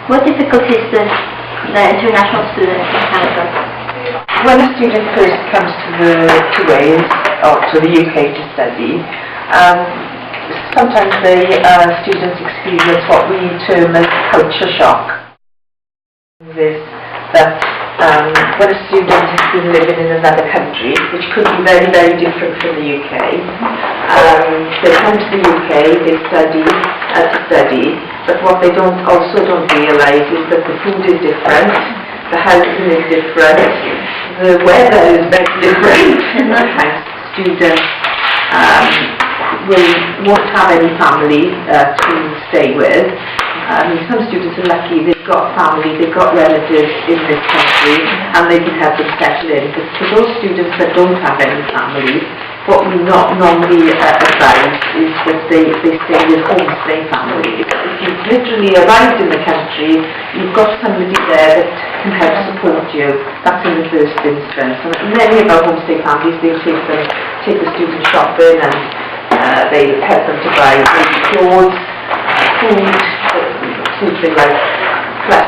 What difficulties does the international student encounter? When a student first comes to Wales or to the UK to study, sometimes the students experience what we term as culture shock. Is that when a student has been living in another country, which could be very, very different from the UK, they come to the UK, they study, but what they also don't realise is that the food is different, the housing is different, the weather is very different. Sometimes students won't have any family to stay with. Some students are lucky, they've got family, they've got relatives in this country, and they can help them settle in. But for those students that don't have any family, what we not normally advise is that they stay with homestay families. If you've literally arrived in the country, you've got somebody there that can help support you. That's in the first instance. And many of our homestay families, they take the students shopping, and they help them to buy baby clothes, food, something like, plus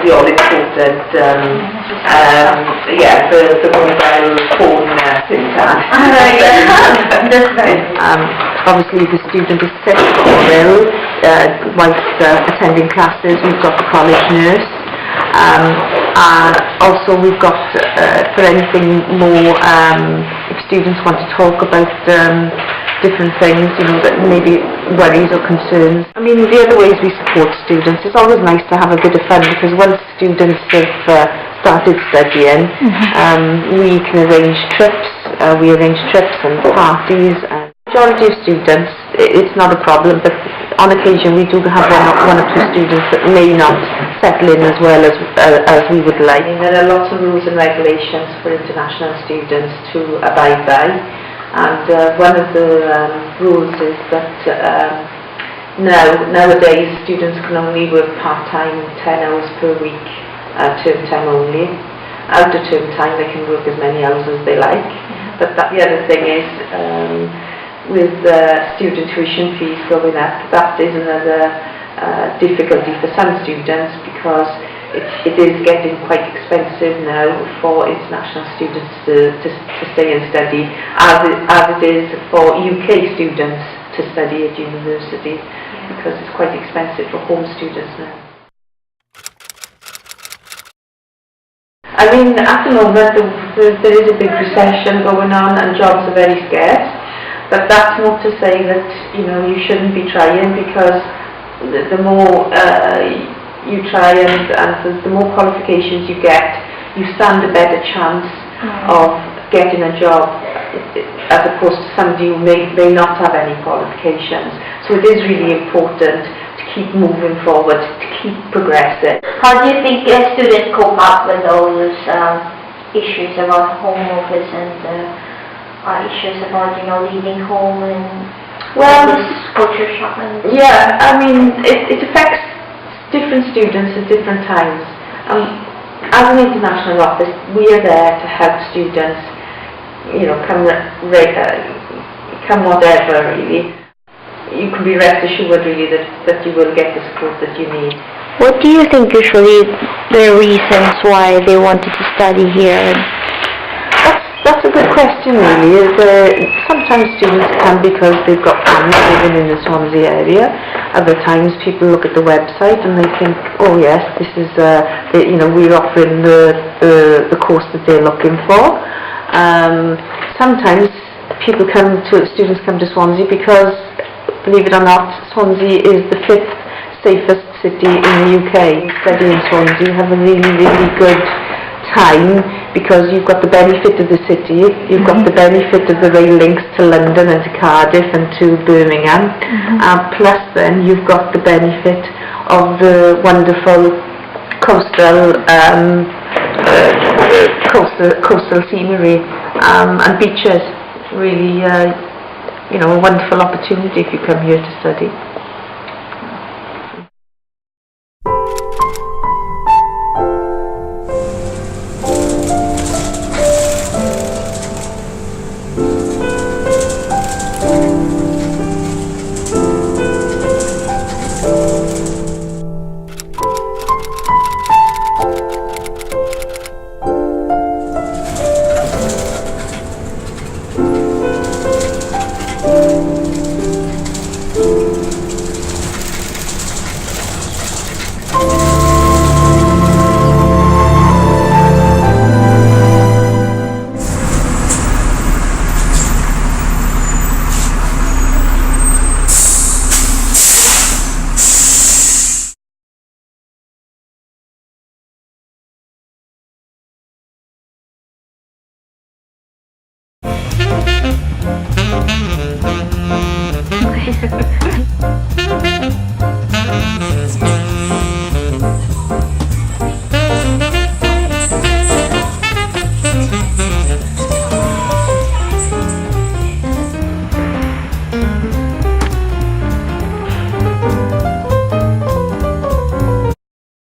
the all important, the mobile phone thing. Obviously, if the student is sick or ill, whilst attending classes, we've got the college nurse. Also, we've got, for anything more, if students want to talk about different things, that maybe worries or concerns. I mean, the other ways we support students, it's always nice to have a bit of fun, because once students have started studying, we can arrange trips, and parties. Majority of students, it's not a problem, but on occasion we do have one or two students that may not settle in as well as we would like. There are lots of rules and regulations for international students to abide by, and one of the rules is that nowadays students can only work part-time 10 hours per week, term time only. Out of term time they can work as many hours as they like, but the other thing is, with student tuition fees going up, that is another difficulty for some students, because it is getting quite expensive now for international students to stay and study, as it is for UK students to study at university, because it's quite expensive for home students now. I mean, at the moment there is a big recession going on and jobs are very scarce, but that's not to say that, you know, you shouldn't be trying, because the more you try and the more qualifications you get, you stand a better chance of getting a job as opposed to somebody who may not have any qualifications. So it is really important to keep moving forward, to keep progressing. How do you think students cope up with all those issues about home office and issues about, you know, leaving home and this culture shock? Yeah, I mean, it affects different students at different times. As an international office, we are there to help students, you know, come whatever, really. You can be rest assured, really, that you will get the support that you need. What do you think usually the reasons why they wanted to study here? That's a good question, really. Sometimes students come because they've got family living in the Swansea area. Other times people look at the website and they think, oh yes, this is, you know, we're offering the course that they're looking for. Sometimes students come to Swansea because, believe it or not, Swansea is the 5th safest city in the UK. Studying in Swansea, you have a really, really good time, because you've got the benefit of the city, you've got the benefit of the rail links to London and to Cardiff and to Birmingham, plus then you've got the benefit of the wonderful coastal scenery and beaches. Really, you know, a wonderful opportunity if you come here to study.